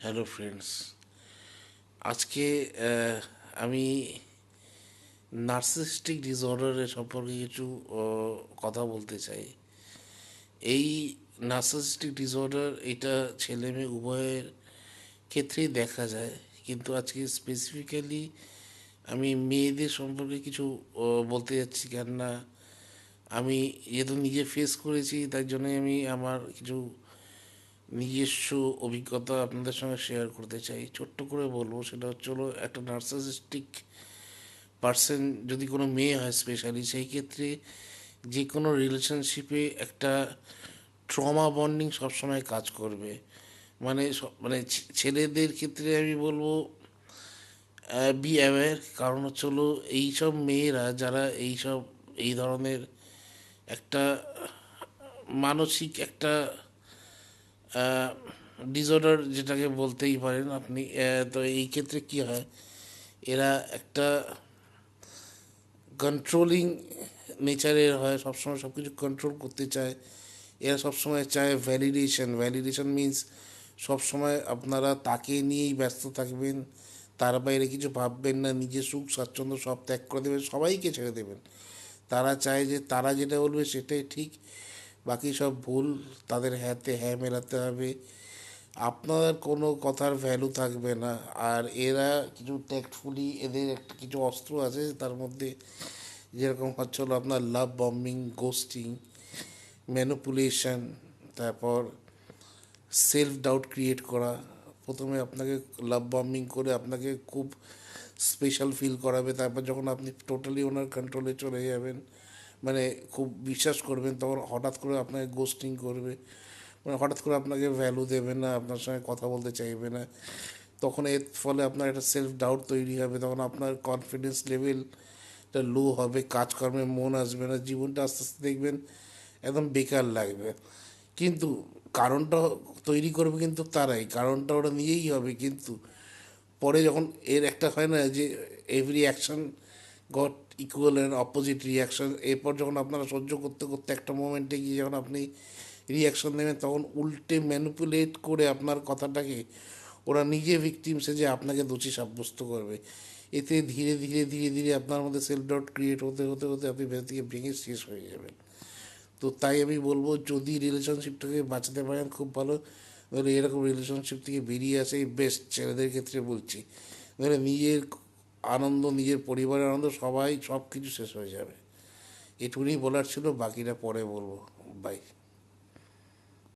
Hello friends, আজকে আমি narcissistic ডিসঅর্ডারের সম্পর্কে কিছু কথা বলতে চাই। এই নার্সিসিস্টিক ডিসঅর্ডার এটা ছেলে মেয়ে উভয়ের ক্ষেত্রেই দেখা যায়, কিন্তু আজকে স্পেসিফিক্যালি আমি মেয়েদের সম্পর্কে কিছু বলতে যাচ্ছি। কেননা আমি যেহেতু নিজে ফেস করেছি, তাই জন্যই আমি আমার কিছু নিজস্ব অভিজ্ঞতা আপনাদের সঙ্গে শেয়ার করতে চাই। ছোট্ট করে বলবো, সেটা হচ্ছে হলো একটা নার্সিসিস্টিক পার্সন যদি কোনো মেয়ে হয় স্পেশালি, সেই ক্ষেত্রে যে কোনো রিলেশনশিপে একটা ট্রমা বন্ডিং সবসময় কাজ করবে। মানে ছেলেদের ক্ষেত্রে আমি বলবো বি অ্যাওয়্যার। কারণ হচ্ছে হলো এইসব মেয়েরা যারা এই ধরনের একটা মানসিক একটা ডিসঅর্ডার যেটাকে বলতেই পারেন আপনি, তো এই ক্ষেত্রে কি হয়, এরা একটা কন্ট্রোলিং নেচারের হয়, সবসময় সব কিছু কন্ট্রোল করতে চায়। এরা সবসময় চায় ভ্যালিডেশন। ভ্যালিডেশন মিন্স সবসময় আপনারা তাকে নিয়েই ব্যস্ত থাকবেন, তার বাইরে কিছু ভাববেন না, নিজের সুখ স্বাচ্ছন্দ্য সব ত্যাগ করে দেবেন, সবাইকে ছেড়ে দেবেন। তারা চায় যে তারা যেটা বলবে সেটাই ঠিক, বাকি সব ভুল। তাদের হ্যাঁতে হ্যাঁ মেলাতে হবে, আপনার কোনো কথার ভ্যালু থাকবে না। আর এরা কিছু ট্যাক্টফুলি, এদের একটা কিছু অস্ত্র আছে তার মধ্যে, যেরকম হচ্ছে হলো আপনার লাভ বম্বিং, গোস্টিং, ম্যানিপুলেশন, তারপর সেলফ ডাউট ক্রিয়েট করা। প্রথমে আপনাকে লাভ বম্বিং করে আপনাকে খুব স্পেশাল ফিল করাবে, তারপর যখন আপনি টোটালি ওনার কন্ট্রোলে চলে যাবেন, মানে খুব বিশ্বাস করবেন, তখন হঠাৎ করে আপনাকে গোস্টিং করবে। মানে হঠাৎ করে আপনাকে ভ্যালু দেবে না, আপনার সঙ্গে কথা বলতে চাইবে না। তখন এর ফলে আপনার একটা সেলফ ডাউট তৈরি হবে, তখন আপনার কনফিডেন্স লেভেলটা লো হবে, কাজকর্মে মন আসবে না, জীবনটা আস্তে আস্তে দেখবেন একদম বেকার লাগবে। কিন্তু কারণটা তৈরি করবে কিন্তু তারাই, কারণটা ওরা নিয়েই হবে। কিন্তু পরে যখন এর একটা হয় না যে every action goat equal and opposite reaction, এরপর যখন আপনারা সহ্য করতে করতে একটা মোমেন্টে গিয়ে যখন আপনি রিয়াকশন নেবেন, তখন উল্টে ম্যানিপুলেট করে আপনার কথাটাকে ওরা নিজে ভিকটিম সেজে আপনাকে দোষী সাব্যস্ত করবে। এতে ধীরে ধীরে ধীরে ধীরে আপনার মধ্যে সেলফ ডাউট ক্রিয়েট হতে হতে হতে আপনি ভেতর থেকে ভেঙে শেষ হয়ে যাবেন। তো তাই আমি বলবো, যদি রিলেশনশিপটাকে বাঁচাতে পারেন খুব ভালো, ধরে এরকম রিলেশনশিপ থেকে বেরিয়ে আসাই বেস্ট। ছেলেদের ক্ষেত্রে বলছি, ধরে নিজের আনন্দ, নিজের পরিবারের আনন্দ, সবাই সব কিছু শেষ হয়ে যাবে। এটুকুনি বলার ছিল, বাকিটা পরে বলবো। বাই।